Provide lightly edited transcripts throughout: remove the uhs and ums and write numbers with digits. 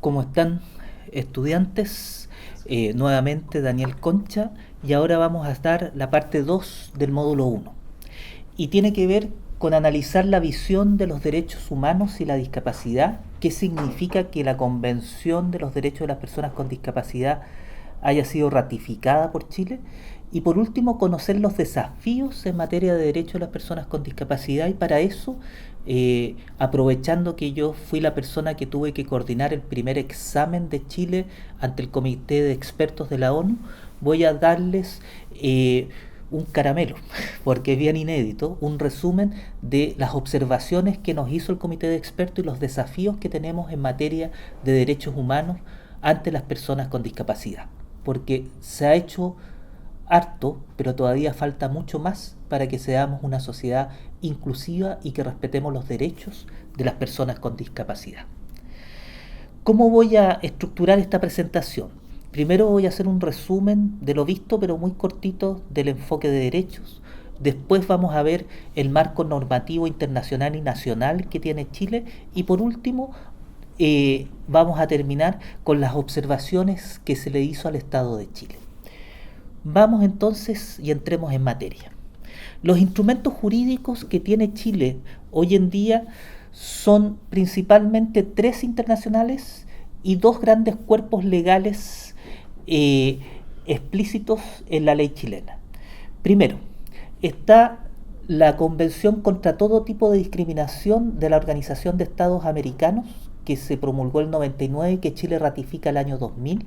¿Cómo están, estudiantes? Nuevamente Daniel Concha, y ahora vamos a dar la parte 2 del módulo uno. Y tiene que ver con analizar la visión de los derechos humanos y la discapacidad, qué significa que la Convención de los Derechos de las Personas con Discapacidad haya sido ratificada por Chile, y por último conocer los desafíos en materia de derechos de las personas con discapacidad. Y para eso, aprovechando que yo fui la persona que tuve que coordinar el primer examen de Chile ante el Comité de Expertos de la ONU, voy a darles un caramelo, porque es bien inédito, un resumen de las observaciones que nos hizo el Comité de Expertos y los desafíos que tenemos en materia de derechos humanos ante las personas con discapacidad. Porque se ha hecho harto, pero todavía falta mucho más para que seamos una sociedad inclusiva y que respetemos los derechos de las personas con discapacidad. ¿Cómo voy a estructurar esta presentación? Primero voy a hacer un resumen de lo visto, pero muy cortito, del enfoque de derechos. Después vamos a ver el marco normativo internacional y nacional que tiene Chile. Y por último, vamos a terminar con las observaciones que se le hizo al Estado de Chile. Vamos entonces y entremos en materia. Los instrumentos jurídicos que tiene Chile hoy en día son principalmente 3 internacionales y 2 grandes cuerpos legales explícitos en la ley chilena. Primero, está la Convención contra todo tipo de discriminación de la Organización de Estados Americanos, que se promulgó el 99 y que Chile ratifica el año 2000,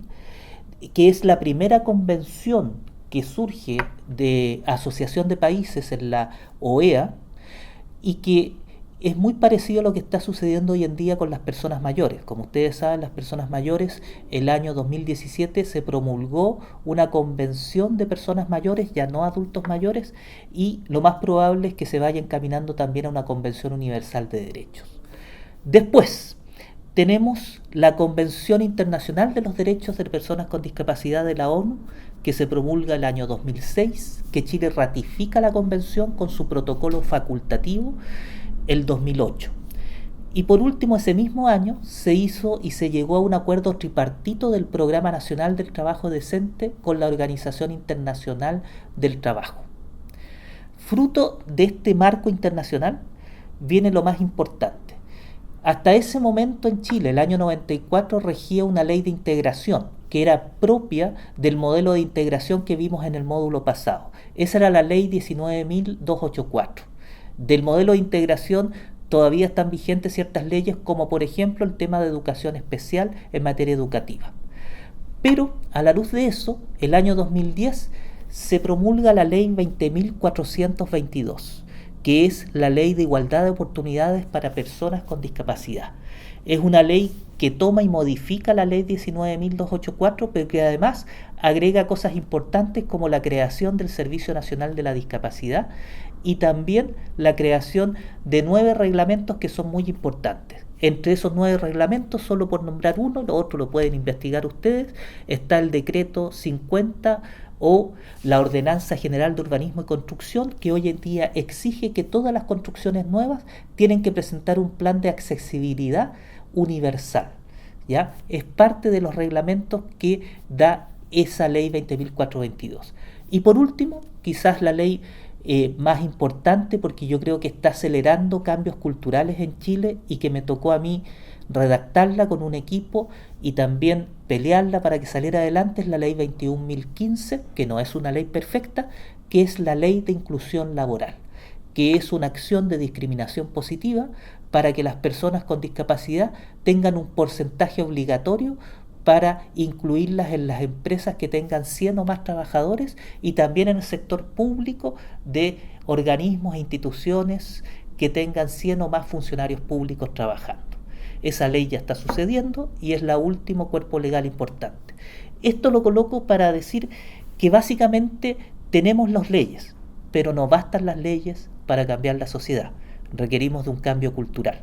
que es la primera convención que surge de asociación de países en la OEA, y que es muy parecido a lo que está sucediendo hoy en día con las personas mayores. Como ustedes saben, las personas mayores, el año 2017 se promulgó una convención de personas mayores, ya no adultos mayores, y lo más probable es que se vaya encaminando también a una convención universal de derechos. Después, tenemos la Convención Internacional de los Derechos de Personas con Discapacidad de la ONU, que se promulga el año 2006, que Chile ratifica la convención con su protocolo facultativo el 2008. Y por último, ese mismo año se hizo y se llegó a un acuerdo tripartito del Programa Nacional del Trabajo Decente con la Organización Internacional del Trabajo. Fruto de este marco internacional viene lo más importante. Hasta ese momento en Chile, el año 94, regía una ley de integración que era propia del modelo de integración que vimos en el módulo pasado. Esa era la ley 19.284. Del modelo de integración todavía están vigentes ciertas leyes, como por ejemplo el tema de educación especial en materia educativa. Pero a la luz de eso, el año 2010 se promulga la ley 20.422, que es la Ley de Igualdad de Oportunidades para Personas con Discapacidad. Es una ley que toma y modifica la Ley 19.284, pero que además agrega cosas importantes como la creación del Servicio Nacional de la Discapacidad y también la creación de 9 reglamentos que son muy importantes. Entre esos 9 reglamentos, solo por nombrar uno, lo otro lo pueden investigar ustedes, está el Decreto 50 o la Ordenanza General de Urbanismo y Construcción, que hoy en día exige que todas las construcciones nuevas tienen que presentar un plan de accesibilidad universal. ¿Ya? Es parte de los reglamentos que da esa ley 20.422. Y por último, quizás la ley más importante, porque yo creo que está acelerando cambios culturales en Chile y que me tocó a mí redactarla con un equipo y también pelearla para que saliera adelante, es la ley 21.015, que no es una ley perfecta, que es la ley de inclusión laboral, que es una acción de discriminación positiva para que las personas con discapacidad tengan un porcentaje obligatorio para incluirlas en las empresas que tengan 100 o más trabajadores, y también en el sector público de organismos e instituciones que tengan 100 o más funcionarios públicos trabajando. Esa ley ya está sucediendo y es la último cuerpo legal importante. Esto lo coloco para decir que básicamente tenemos las leyes, pero no bastan las leyes para cambiar la sociedad. Requerimos de un cambio cultural.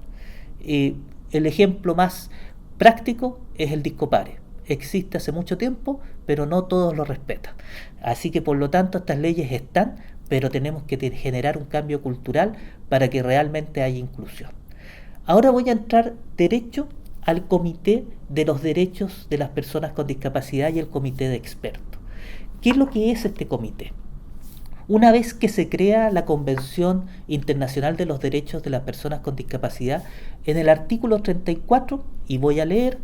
El ejemplo más práctico es el Discopare. Existe hace mucho tiempo, pero no todos lo respetan. Así que por lo tanto estas leyes están, pero tenemos que generar un cambio cultural para que realmente haya inclusión. Ahora voy a entrar derecho al Comité de los Derechos de las Personas con Discapacidad y el Comité de Expertos. ¿Qué es lo que es este comité? Una vez que se crea la Convención Internacional de los Derechos de las Personas con Discapacidad, en el artículo 34, y voy a leer,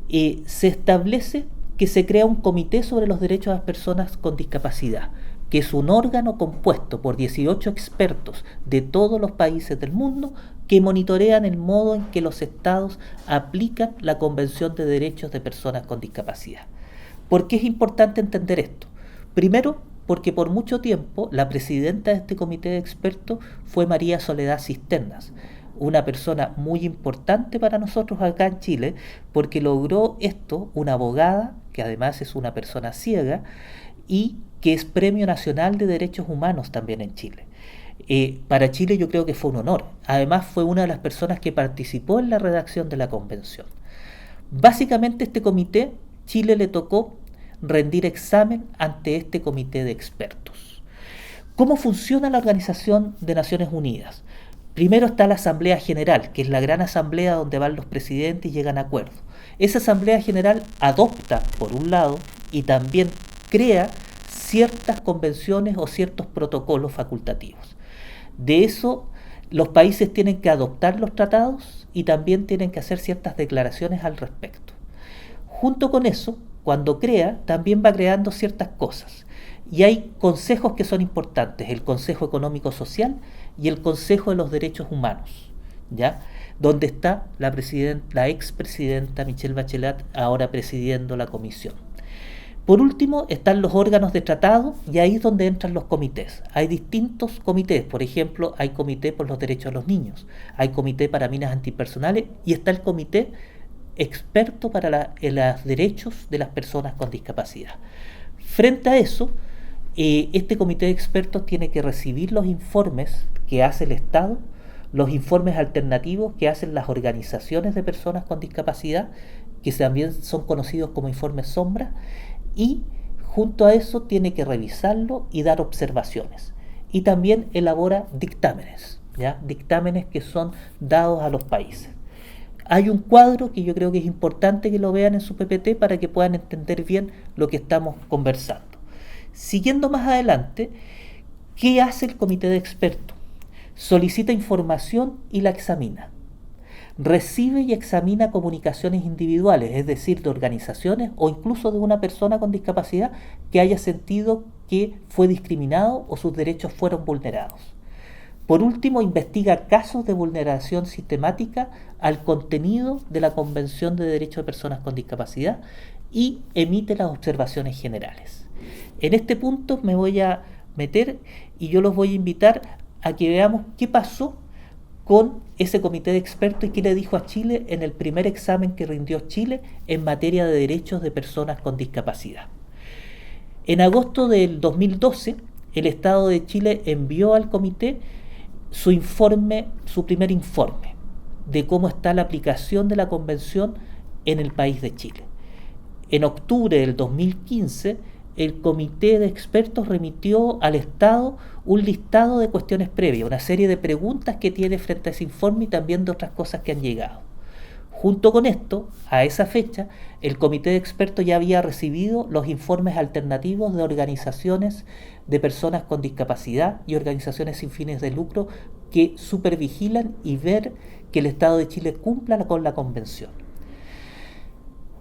se establece que se crea un comité sobre los derechos de las personas con discapacidad, que es un órgano compuesto por 18 expertos de todos los países del mundo que monitorean el modo en que los estados aplican la Convención de Derechos de Personas con Discapacidad. ¿Por qué es importante entender esto? Primero, porque por mucho tiempo la presidenta de este comité de expertos fue María Soledad Cisternas, una persona muy importante para nosotros acá en Chile, porque logró esto una abogada, que además es una persona ciega, y que es Premio Nacional de Derechos Humanos también en Chile. Para Chile yo creo que fue un honor. Además fue una de las personas que participó en la redacción de la convención. Básicamente este comité, Chile le tocó rendir examen ante este comité de expertos. ¿Cómo funciona la Organización de Naciones Unidas? Primero está la Asamblea General, que es la gran asamblea donde van los presidentes y llegan a acuerdos. Esa Asamblea General adopta, por un lado, y también crea ciertas convenciones o ciertos protocolos facultativos. De eso, los países tienen que adoptar los tratados y también tienen que hacer ciertas declaraciones al respecto. Junto con eso, cuando crea, también va creando ciertas cosas. Y hay consejos que son importantes, el Consejo Económico Social y el Consejo de los Derechos Humanos, ¿ya? Donde está la expresidenta Michelle Bachelet ahora presidiendo la comisión. Por último, están los órganos de tratado y ahí es donde entran los comités. Hay distintos comités, por ejemplo, hay comité por los derechos de los niños, hay comité para minas antipersonales y está el comité experto para los derechos de las personas con discapacidad. Frente a eso, este comité de expertos tiene que recibir los informes que hace el Estado, los informes alternativos que hacen las organizaciones de personas con discapacidad, que también son conocidos como informes sombra, y junto a eso tiene que revisarlo y dar observaciones. Y también elabora dictámenes, ¿ya? Dictámenes que son dados a los países. Hay un cuadro que yo creo que es importante que lo vean en su PPT para que puedan entender bien lo que estamos conversando. Siguiendo más adelante, ¿qué hace el comité de expertos? Solicita información y la examina. Recibe y examina comunicaciones individuales, es decir, de organizaciones o incluso de una persona con discapacidad que haya sentido que fue discriminado o sus derechos fueron vulnerados. Por último, investiga casos de vulneración sistemática al contenido de la Convención de Derechos de Personas con Discapacidad y emite las observaciones generales. En este punto me voy a meter y yo los voy a invitar a que veamos qué pasó con ese comité de expertos y qué le dijo a Chile en el primer examen que rindió Chile en materia de derechos de personas con discapacidad. En agosto del 2012, el Estado de Chile envió al comité su primer informe de cómo está la aplicación de la convención en el país de Chile. En octubre del 2015, el comité de expertos remitió al Estado un listado de cuestiones previas, una serie de preguntas que tiene frente a ese informe y también de otras cosas que han llegado. Junto con esto, a esa fecha, el comité de expertos ya había recibido los informes alternativos de organizaciones de personas con discapacidad y organizaciones sin fines de lucro que supervigilan y ver que el Estado de Chile cumpla con la convención.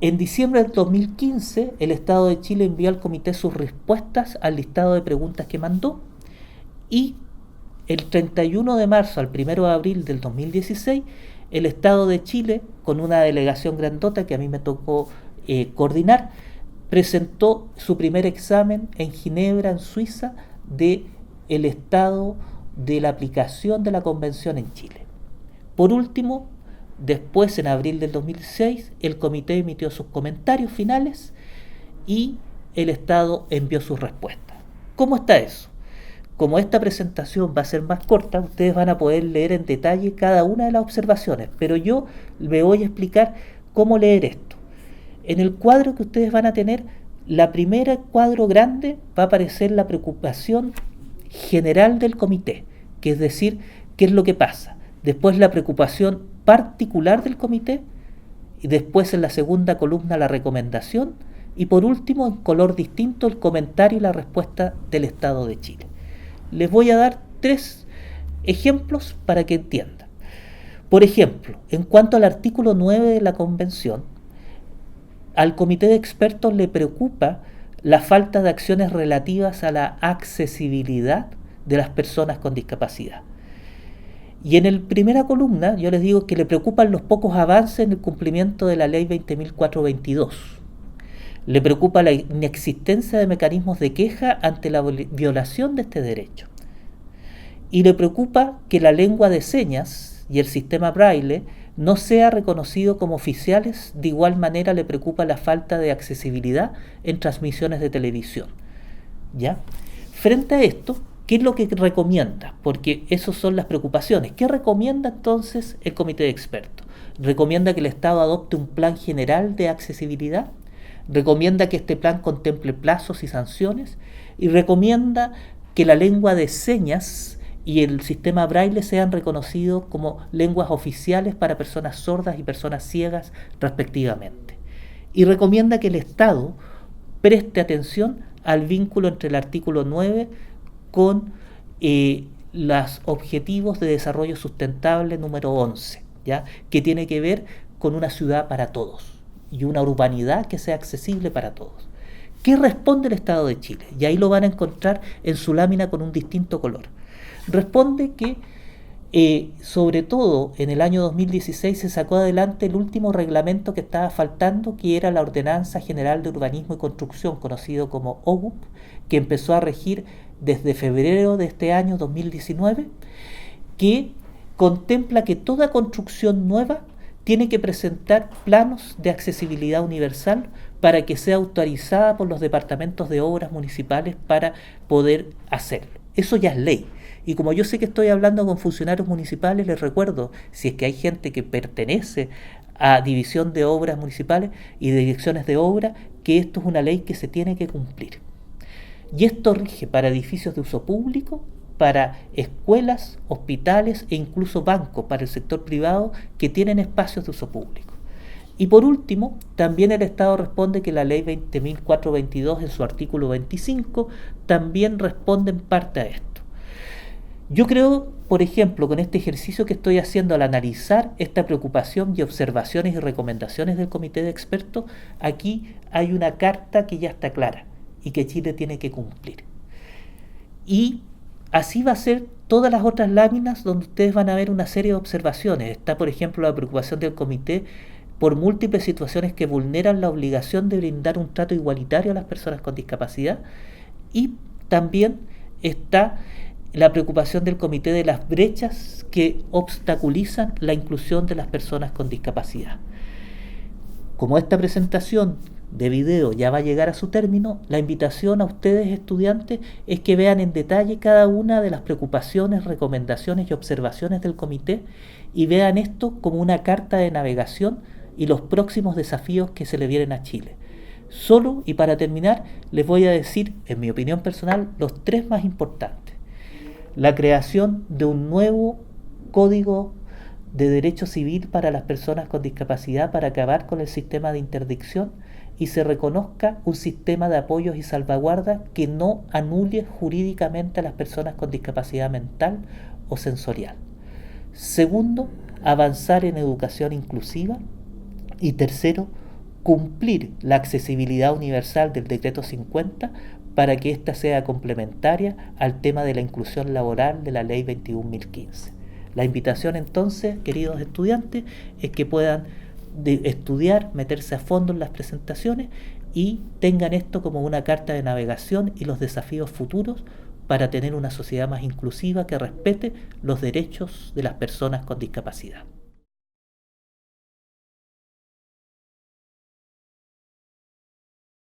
En diciembre del 2015, el Estado de Chile envió al comité sus respuestas al listado de preguntas que mandó y el 31 de marzo al 1 de abril del 2016, el Estado de Chile, con una delegación grandota que a mí me tocó coordinar, presentó su primer examen en Ginebra, en Suiza, de el estado de la aplicación de la convención en Chile. Por último, después, en abril del 2006, el comité emitió sus comentarios finales y el Estado envió sus respuestas. ¿Cómo está eso? Como esta presentación va a ser más corta, ustedes van a poder leer en detalle cada una de las observaciones, pero yo me voy a explicar cómo leer esto. En el cuadro que ustedes van a tener, la primera cuadro grande va a aparecer la preocupación general del comité, que es decir, qué es lo que pasa. Después la preocupación particular del comité, y después en la segunda columna la recomendación, y por último, en color distinto, el comentario y la respuesta del Estado de Chile. Les voy a dar 3 ejemplos para que entiendan. Por ejemplo, en cuanto al artículo 9 de la Convención, al Comité de Expertos le preocupa la falta de acciones relativas a la accesibilidad de las personas con discapacidad. Y en la primera columna yo les digo que le preocupan los pocos avances en el cumplimiento de la Ley 20.422. Le preocupa la inexistencia de mecanismos de queja ante la violación de este derecho. Y le preocupa que la lengua de señas y el sistema braille no sea reconocido como oficiales. De igual manera le preocupa la falta de accesibilidad en transmisiones de televisión. ¿Ya? Frente a esto, ¿qué es lo que recomienda? Porque esas son las preocupaciones. ¿Qué recomienda entonces el Comité de Expertos? Recomienda que el Estado adopte un plan general de accesibilidad, recomienda que este plan contemple plazos y sanciones, y recomienda que la lengua de señas y el sistema braille sean reconocidos como lenguas oficiales para personas sordas y personas ciegas respectivamente. Y recomienda que el Estado preste atención al vínculo entre el artículo 9 con los Objetivos de Desarrollo Sustentable número 11, ¿ya? Que tiene que ver con una ciudad para todos y una urbanidad que sea accesible para todos. ¿Qué responde el Estado de Chile? Y ahí lo van a encontrar en su lámina con un distinto color. Responde que sobre todo en el año 2016 se sacó adelante el último reglamento que estaba faltando, que era la Ordenanza General de Urbanismo y Construcción, conocido como OUC, que empezó a regir desde febrero de este año 2019, que contempla que toda construcción nueva tiene que presentar planos de accesibilidad universal para que sea autorizada por los departamentos de obras municipales para poder hacerlo. Eso ya es ley. Y como yo sé que estoy hablando con funcionarios municipales, les recuerdo, si es que hay gente que pertenece a división de obras municipales y de direcciones de obra, que esto es una ley que se tiene que cumplir. Y esto rige para edificios de uso público, para escuelas, hospitales e incluso bancos para el sector privado que tienen espacios de uso público. Y por último, también el Estado responde que la Ley 20.422 en su artículo 25 también responde en parte a esto. Yo creo, por ejemplo, con este ejercicio que estoy haciendo al analizar esta preocupación y observaciones y recomendaciones del Comité de Expertos, aquí hay una carta que ya está clara y que Chile tiene que cumplir. Y así va a ser todas las otras láminas donde ustedes van a ver una serie de observaciones. Está, por ejemplo, la preocupación del Comité por múltiples situaciones que vulneran la obligación de brindar un trato igualitario a las personas con discapacidad, y también está la preocupación del Comité de las brechas que obstaculizan la inclusión de las personas con discapacidad. Como esta presentación de video ya va a llegar a su término, la invitación a ustedes estudiantes es que vean en detalle cada una de las preocupaciones, recomendaciones y observaciones del comité y vean esto como una carta de navegación y los próximos desafíos que se le vienen a Chile. Solo, y para terminar, les voy a decir, en mi opinión personal, los 3 más importantes. La creación de un nuevo código de derecho civil para las personas con discapacidad para acabar con el sistema de interdicción y se reconozca un sistema de apoyos y salvaguardas que no anule jurídicamente a las personas con discapacidad mental o sensorial. Segundo, avanzar en educación inclusiva. Y tercero, cumplir la accesibilidad universal del Decreto 50 para que ésta sea complementaria al tema de la inclusión laboral de la Ley 21.015. La invitación entonces, queridos estudiantes, es que puedan estudiar, meterse a fondo en las presentaciones y tengan esto como una carta de navegación y los desafíos futuros para tener una sociedad más inclusiva que respete los derechos de las personas con discapacidad.